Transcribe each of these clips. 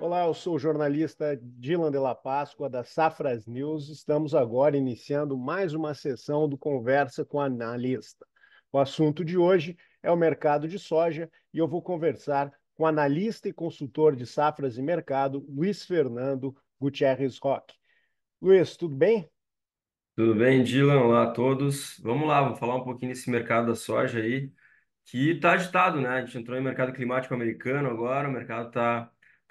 Olá, eu sou o jornalista Dylan de la Páscoa, da Safras News. Estamos agora iniciando mais uma sessão do Conversa com Analista. O assunto de hoje é o mercado de soja e eu vou conversar com o analista e consultor de safras e mercado, Luiz Fernando Gutierrez Roque. Luiz, tudo bem? Tudo bem, Dylan? Olá a todos. Vamos lá, vamos falar um pouquinho desse mercado da soja aí, que está agitado, né? A gente entrou em mercado climático americano agora, o mercado tá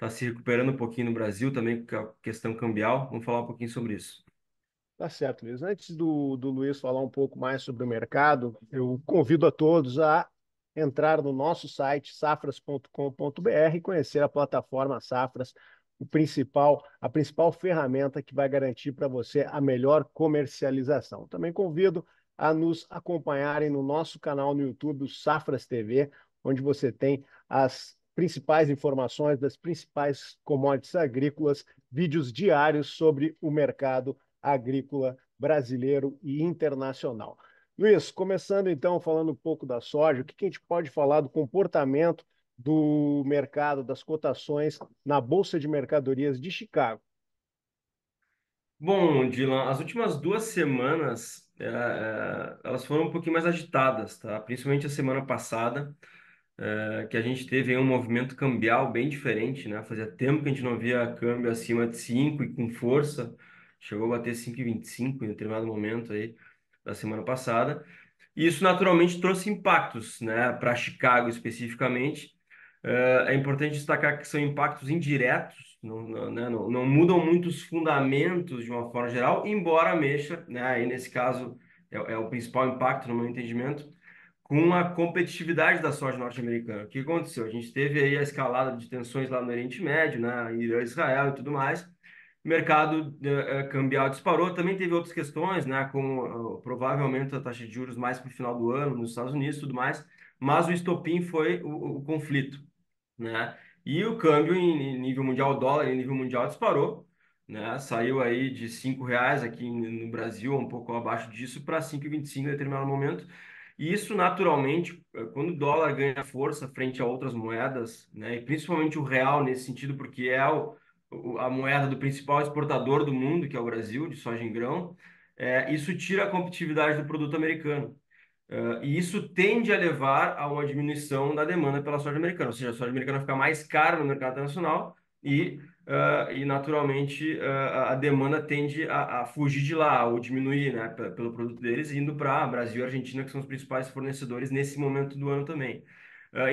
se recuperando um pouquinho no Brasil também, com a questão cambial. Vamos falar um pouquinho sobre isso. Tá certo, Luiz. Antes do Luiz falar um pouco mais sobre o mercado, eu convido a todos a entrar no nosso site safras.com.br e conhecer a plataforma Safras, a principal ferramenta que vai garantir para você a melhor comercialização. Também convido a nos acompanharem no nosso canal no YouTube, o Safras TV, onde você tem as principais informações das principais commodities agrícolas, vídeos diários sobre o mercado agrícola brasileiro e internacional. Luiz, começando então falando um pouco da soja, o que a gente pode falar do comportamento do mercado, das cotações na Bolsa de Mercadorias de Chicago? Bom, Dylan, as últimas 2 semanas, elas foram um pouquinho mais agitadas, tá? Principalmente a semana passada, que a gente teve aí um movimento cambial bem diferente, né? Fazia tempo que a gente não via câmbio acima de 5 e com força. Chegou a bater 5,25 em determinado momento aí da semana passada. E isso naturalmente trouxe impactos, né? Para Chicago especificamente. É importante destacar que são impactos indiretos, não mudam muito os fundamentos de uma forma geral, embora mexa, né? Aí nesse caso é o principal impacto no meu entendimento com a competitividade da soja norte-americana. O que aconteceu? A gente teve aí a escalada de tensões lá no Oriente Médio, né, Irã, Israel e tudo mais. O mercado cambial disparou. Também teve outras questões, né, como o provável aumento da taxa de juros mais para o final do ano nos Estados Unidos e tudo mais. Mas o estopim foi o conflito, né? E o câmbio em nível mundial, o dólar em nível mundial disparou, né? Saiu aí de R$ 5 aqui no Brasil, um pouco abaixo disso, para 5,25 em determinado momento. E isso, naturalmente, quando o dólar ganha força frente a outras moedas, né? E principalmente o real nesse sentido, porque é a moeda do principal exportador do mundo, que é o Brasil, de soja em grão, isso tira a competitividade do produto americano. E isso tende a levar a uma diminuição da demanda pela soja americana, ou seja, a soja americana fica mais cara no mercado internacional e naturalmente, a demanda tende a fugir de lá ou diminuir, né, pelo produto deles, indo para Brasil e Argentina, que são os principais fornecedores nesse momento do ano também.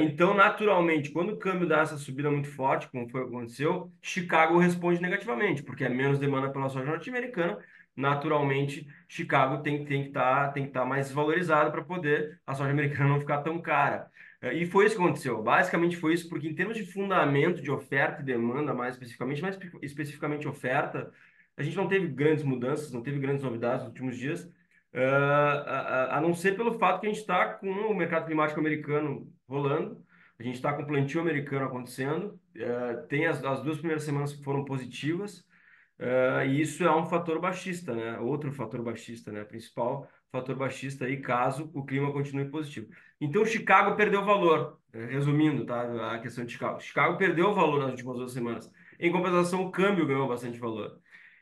Então, naturalmente, quando o câmbio dá essa subida muito forte, como foi o que aconteceu, Chicago responde negativamente, porque é menos demanda pela soja norte-americana. Naturalmente, Chicago tem que estar mais desvalorizado para poder a soja americana não ficar tão cara. E foi isso que aconteceu. Basicamente foi isso, porque em termos de fundamento de oferta e demanda, mais especificamente oferta, a gente não teve grandes mudanças, não teve grandes novidades nos últimos dias, a não ser pelo fato que a gente está com o mercado climático americano rolando, a gente está com o plantio americano acontecendo, tem as 2 primeiras semanas que foram positivas. E isso é um fator baixista, né? Outro fator baixista, né? Principal fator baixista aí, caso o clima continue positivo. Então, Chicago perdeu valor. Resumindo, tá? A questão de Chicago. Chicago perdeu valor nas últimas 2 semanas. Em compensação, o câmbio ganhou bastante valor.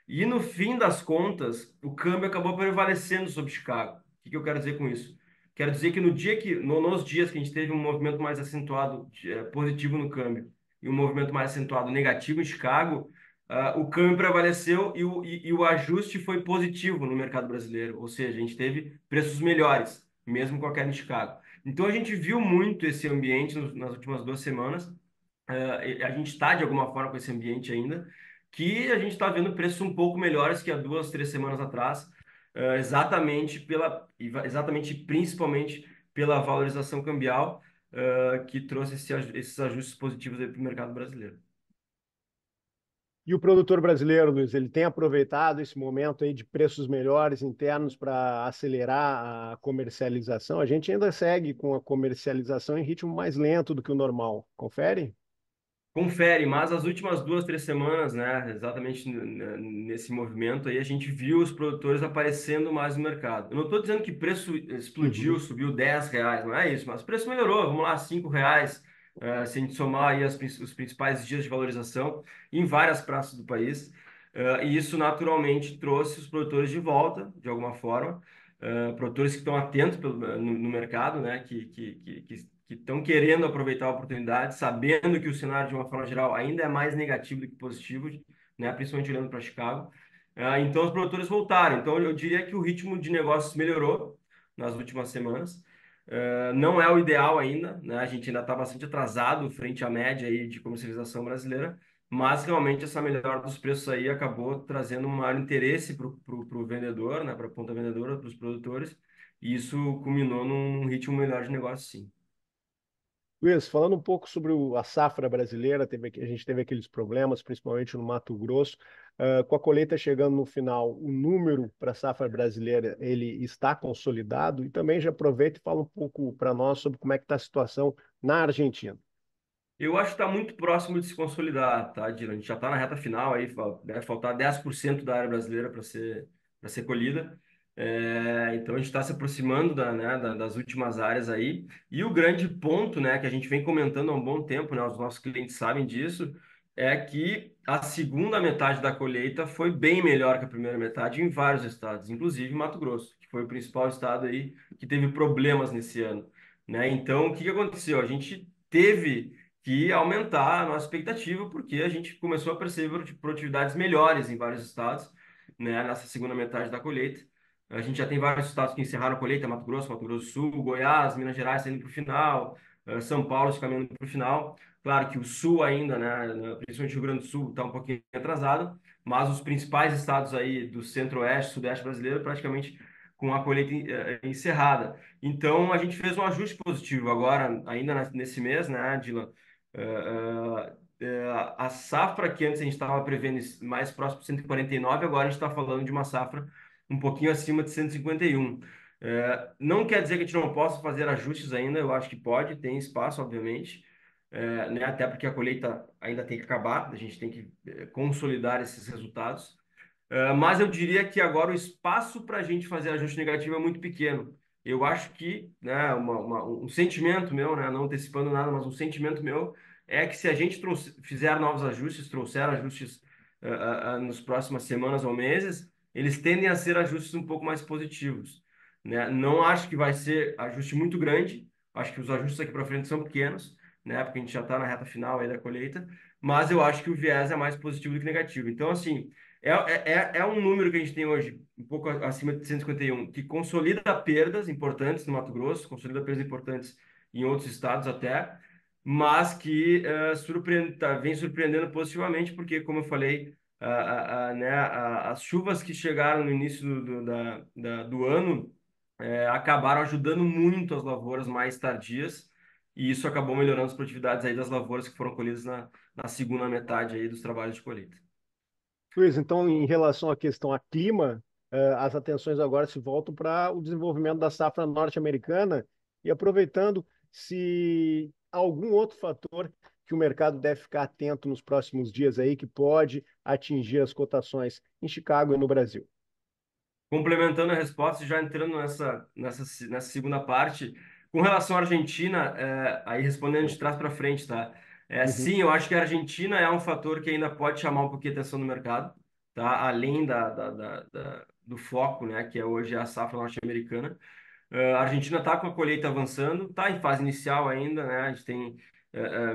E no fim das contas, o câmbio acabou prevalecendo sobre Chicago. O que que eu quero dizer com isso? Quero dizer que nos dias que a gente teve um movimento mais acentuado, positivo no câmbio, e um movimento mais acentuado negativo em Chicago, o câmbio prevaleceu e o ajuste foi positivo no mercado brasileiro, ou seja, a gente teve preços melhores, mesmo com a queda em Chicago. Então a gente viu muito esse ambiente nas últimas 2 semanas, e a gente está de alguma forma com esse ambiente ainda, que a gente está vendo preços um pouco melhores que há 2, 3 semanas atrás, exatamente, principalmente pela valorização cambial, que trouxe esses ajustes positivos para o mercado brasileiro. E o produtor brasileiro, Luiz, ele tem aproveitado esse momento aí de preços melhores internos para acelerar a comercialização. A gente ainda segue com a comercialização em ritmo mais lento do que o normal. Confere? Confere, mas as últimas 2, 3 semanas, né, exatamente nesse movimento aí, a gente viu os produtores aparecendo mais no mercado. Eu não estou dizendo que preço explodiu, Uhum. subiu R$ 10, não é isso, mas o preço melhorou, vamos lá, R$ 5, se a gente somar aí os principais dias de valorização em várias praças do país. E isso naturalmente trouxe os produtores de volta, de alguma forma, produtores que estão atentos no mercado, né, que estão querendo aproveitar a oportunidade, sabendo que o cenário, de uma forma geral, ainda é mais negativo do que positivo, né, principalmente olhando para Chicago. Então, os produtores voltaram. Então, eu diria que o ritmo de negócios melhorou nas últimas semanas. Não é o ideal ainda, né? A gente ainda está bastante atrasado frente à média aí de comercialização brasileira, mas realmente essa melhora dos preços aí acabou trazendo um maior interesse para o vendedor, né? Para a ponta vendedora, para os produtores, e isso culminou num ritmo melhor de negócio, sim. Luiz, falando um pouco sobre a safra brasileira, a gente teve aqueles problemas, principalmente no Mato Grosso. Com a colheita chegando no final, o número para a safra brasileira ele está consolidado e também já aproveita e fala um pouco para nós sobre como é que está a situação na Argentina. Eu acho que está muito próximo de se consolidar, tá, Dylan? A gente já está na reta final aí, deve faltar 10% da área brasileira para ser colhida. Então a gente está se aproximando das últimas áreas aí. E o grande ponto, né, que a gente vem comentando há um bom tempo, né, os nossos clientes sabem disso, é que a segunda metade da colheita foi bem melhor que a primeira metade em vários estados, inclusive Mato Grosso, que foi o principal estado aí que teve problemas nesse ano, né? Então, o que que aconteceu? A gente teve que aumentar a nossa expectativa, porque a gente começou a perceber produtividades melhores em vários estados, né, nessa segunda metade da colheita. A gente já tem vários estados que encerraram a colheita, Mato Grosso do Sul, Goiás, Minas Gerais saindo para o final, São Paulo se caminhando para o final. Claro que o Sul ainda, né, principalmente o Rio Grande do Sul, está um pouquinho atrasado, mas os principais estados aí do centro-oeste, sudeste brasileiro, praticamente com a colheita encerrada. Então, a gente fez um ajuste positivo agora, ainda nesse mês, né, Dylan? A safra que antes a gente estava prevendo mais próximo de 149, agora a gente está falando de uma safra um pouquinho acima de 151. Não quer dizer que a gente não possa fazer ajustes ainda, eu acho que pode, tem espaço, obviamente, né? Até porque a colheita ainda tem que acabar, a gente tem que consolidar esses resultados. Mas eu diria que agora o espaço para a gente fazer ajuste negativo é muito pequeno. Eu acho que, né, um sentimento meu, né, não antecipando nada, mas um sentimento meu é que se a gente fizer novos ajustes, trouxer ajustes nas próximas semanas ou meses, eles tendem a ser ajustes um pouco mais positivos, né? Não acho que vai ser ajuste muito grande, acho que os ajustes aqui para frente são pequenos, né, porque a gente já está na reta final aí da colheita, mas eu acho que o viés é mais positivo do que negativo. Então, assim, é um número que a gente tem hoje, um pouco acima de 151, que consolida perdas importantes no Mato Grosso, consolida perdas importantes em outros estados até, mas que vem surpreendendo positivamente, porque, como eu falei, as chuvas que chegaram no início do ano acabaram ajudando muito as lavouras mais tardias, e isso acabou melhorando as produtividades aí das lavouras que foram colhidas na segunda metade aí dos trabalhos de colheita. Luiz, então, em relação à questão a clima, as atenções agora se voltam para o desenvolvimento da safra norte-americana e aproveitando se há algum outro fator que o mercado deve ficar atento nos próximos dias aí que pode atingir as cotações em Chicago e no Brasil. Complementando a resposta, já entrando nessa segunda parte, com relação à Argentina, aí respondendo de trás para frente, tá? Uhum. Sim, eu acho que a Argentina é um fator que ainda pode chamar um pouquinho a atenção do mercado, tá? Além do foco, né, que é hoje a safra norte-americana. A Argentina está com a colheita avançando, está em fase inicial ainda, né? A gente tem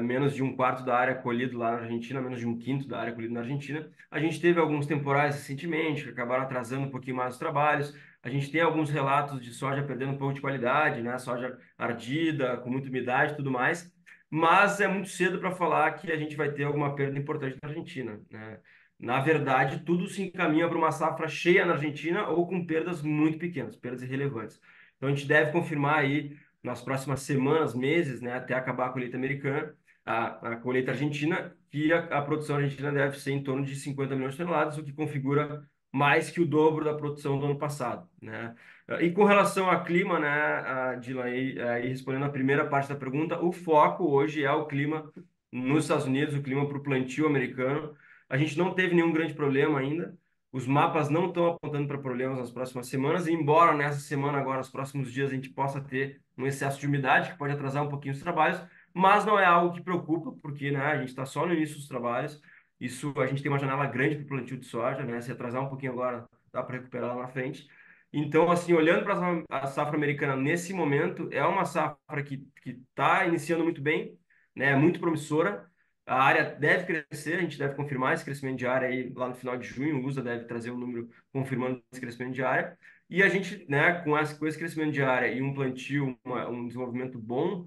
menos de um quarto da área colhido lá na Argentina, menos de um quinto da área colhido na Argentina. A gente teve alguns temporais recentemente que acabaram atrasando um pouquinho mais os trabalhos. A gente tem alguns relatos de soja perdendo um pouco de qualidade, né? Soja ardida, com muita umidade e tudo mais. Mas é muito cedo para falar que a gente vai ter alguma perda importante na Argentina, né? Na verdade, tudo se encaminha para uma safra cheia na Argentina ou com perdas muito pequenas, perdas irrelevantes. Então a gente deve confirmar aí nas próximas semanas, meses, né, até acabar a colheita americana, a colheita argentina, que a produção argentina deve ser em torno de 50 milhões de toneladas, o que configura mais que o dobro da produção do ano passado, né? E com relação ao clima, né, Dylan, aí respondendo a primeira parte da pergunta, o foco hoje é o clima nos Estados Unidos, o clima para o plantio americano. A gente não teve nenhum grande problema ainda. Os mapas não estão apontando para problemas nas próximas semanas, e embora nessa semana, agora, nos próximos dias, a gente possa ter um excesso de umidade, que pode atrasar um pouquinho os trabalhos, mas não é algo que preocupa, porque, né, a gente está só no início dos trabalhos. Isso, a gente tem uma janela grande para o plantio de soja, né? Se atrasar um pouquinho agora, dá para recuperar lá na frente. Então, assim, olhando para a safra americana nesse momento, é uma safra que está iniciando muito bem, né? É muito promissora. A área deve crescer, a gente deve confirmar esse crescimento de área aí lá no final de junho. O USA deve trazer um número confirmando esse crescimento de área. E a gente, né, com esse crescimento de área e um plantio, um desenvolvimento bom,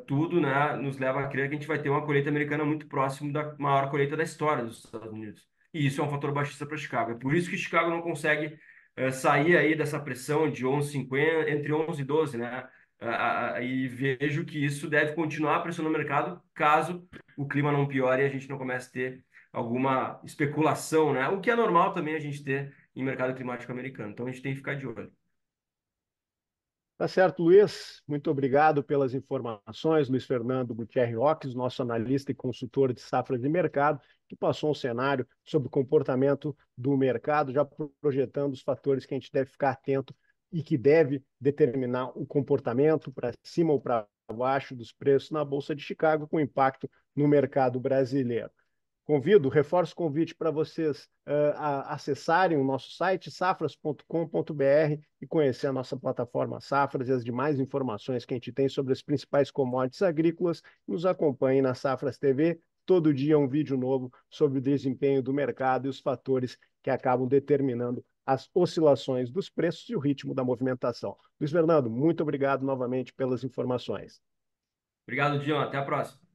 tudo, né, nos leva a crer que a gente vai ter uma colheita americana muito próximo da maior colheita da história dos Estados Unidos. E isso é um fator baixista para Chicago. É por isso que Chicago não consegue sair aí dessa pressão de 11,50, entre 11 e 12, né? E vejo que isso deve continuar pressionando o mercado caso o clima não piore e a gente não comece a ter alguma especulação, né? O que é normal também a gente ter em mercado climático americano. Então a gente tem que ficar de olho. Tá certo, Luiz. Muito obrigado pelas informações. Luiz Fernando Gutierrez Roques, nosso analista e consultor de safra de mercado, que passou um cenário sobre o comportamento do mercado, já projetando os fatores que a gente deve ficar atento e que deve determinar o comportamento para cima ou para baixo dos preços na Bolsa de Chicago, com impacto no mercado brasileiro. Reforço o convite para vocês acessarem o nosso site safras.com.br e conhecer a nossa plataforma Safras e as demais informações que a gente tem sobre as principais commodities agrícolas. Nos acompanhe na Safras TV. Todo dia um vídeo novo sobre o desempenho do mercado e os fatores que acabam determinando as oscilações dos preços e o ritmo da movimentação. Luiz Fernando, muito obrigado novamente pelas informações. Obrigado, Dion. Até a próxima.